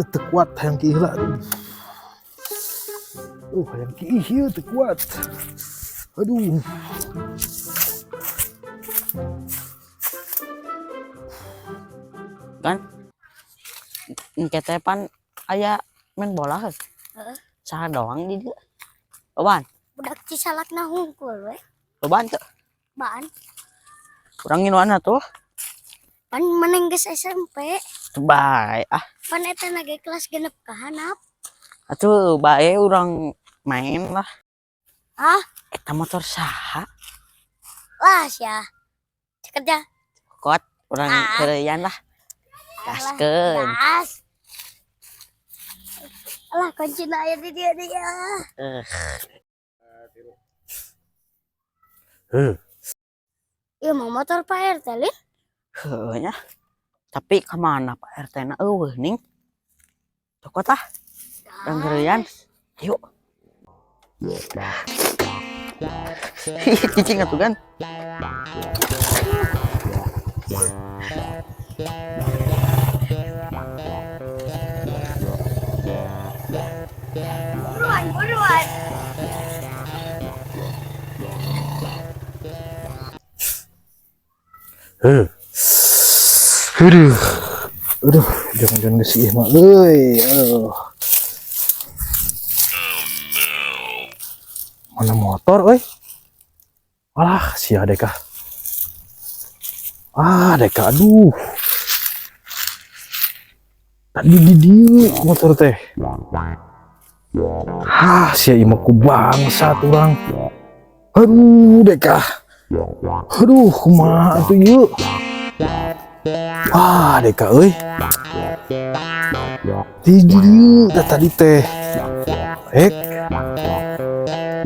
Tekuat yang gila. Yang kieu tekuat. Aduh. Kan ketepan aya main bola heeh. Saha doang di dieu. Loban. Budak Cisalakna hungkul we. Loban teu. Baan. Urang nginuana tuh. Pan meneng geus SMP. Bae ah. Pan eta na ge kelas genep ka handap. Atuh bae urang main lah. Ah, Eta motor saha? lah sia. Cekerja. Kot urang keureuyan lah. Gaskeun. Gas. Alah kuncina aya di dia. Ieu mah motor Pak RT Lin. Heuh nya. Tapi kemana Pak RT na eueuh ning? Cokot lah. Urang keureuyan. Yuk. Cicing atuh kan. Buruan. Aduh, jangan geus ieu mah euy. Mana motor euy? Alah, sia deka. Deka, aduh. Tadi di dieu motor teh. Sia ieu mah ku bangsat urang. Aduh, deka. Aduh, kumaha atuh ieu? Deka euy. Di dieu tadi teh.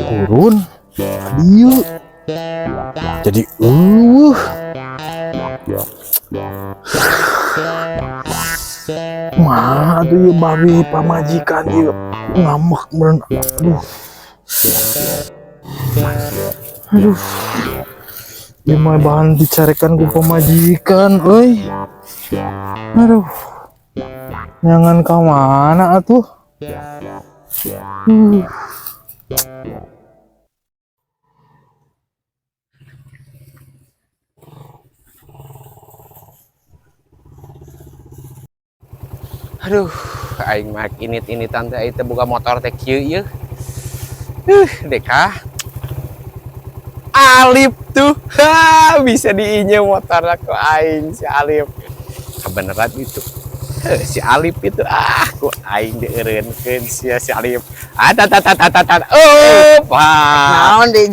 Turun dieu. Jadi mah tuh ya babi pamajikan dia ngambek meren. Aduh ya mah bahan dicarikan ku pamajikan euy. Aduh jangan ka mana atuh. Aduh, aing mah ini tante aing teh boga motor teh kieu ieu. Deka. Alip tuh. Bisa diinjau motor aku aing si Alip. Kebeneran itu. Si Alip itu ku aing dieureunkeun sia si Alip. Naon di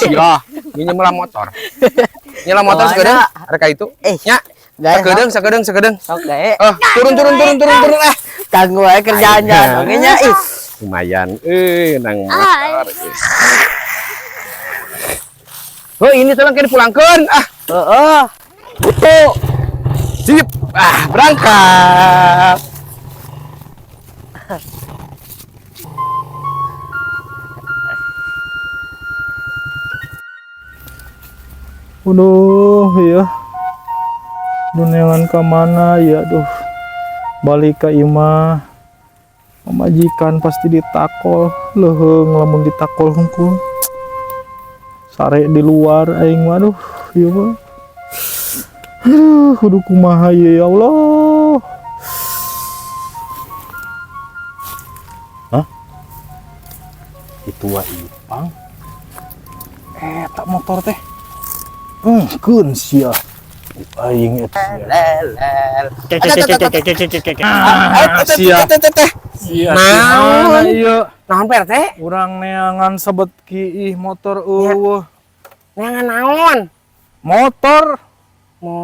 Sia, nyela motor. Nyela motor sekedeung reka itu. Nya. Sakedeung. Sok gae. Turun ah. Kanggo ae kerjaan oge nya ih. Lumayan nang motor. Oh, ini tolong kene pulangkeun ah. Heeh. Butuh. Sip. Berangkat. Ya. Dunyangan ke mana ya, aduh. Balik ke imah. Pemajikan pasti ditakol, leuheung lamun ditakol hungkul. Sare di luar aing mah aduh, ieu mah. Kudu kumaha ya Allah. Hah? Itu wa Ipang. Eta motor teh. Keun sia. Aing eta sia. Sia. Naon PRT? Urang neangan sebet kiih motor eueuh. Neangan naon? Motor.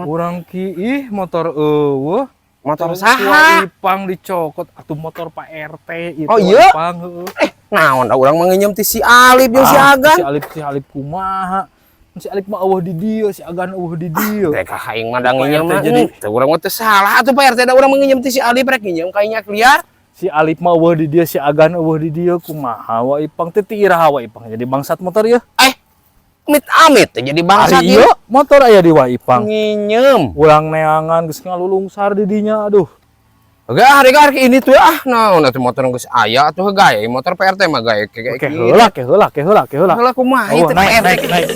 Urang kiih motor eueuh. Motor saha? Ipang dicokot atuh motor Pak RT itu. Oh iya? Ipang heueuh. Naon da urang manginjem ti si Alip jeung si Agan. Si Alip kumaha? Si Alip mah eueuh di dieu, si Agan eueuh di dieu. Rek aing mah da nginjem mah jadi teu urang mah teu salah atuh Pak RT da urang manginjem ti si Alip rek nginjem ka nya liar. Si Alip mah eueuh di dieu, si Agan eueuh di dieu kumaha wa Ipang teh ti iraha wa Ipang jadi bangsat motor ya. Amit jadi bangsat ieu. Motor aya di wa Ipang. Nginjem. Urang neangan geus ngalulungsar di dinya aduh. Oke, hari ini tuh nah nanti motor geus aya atuh gaya motor PRT mah gaya kayak Oke, heula. Heula kumaha Oh, itu naik, PRT. naik.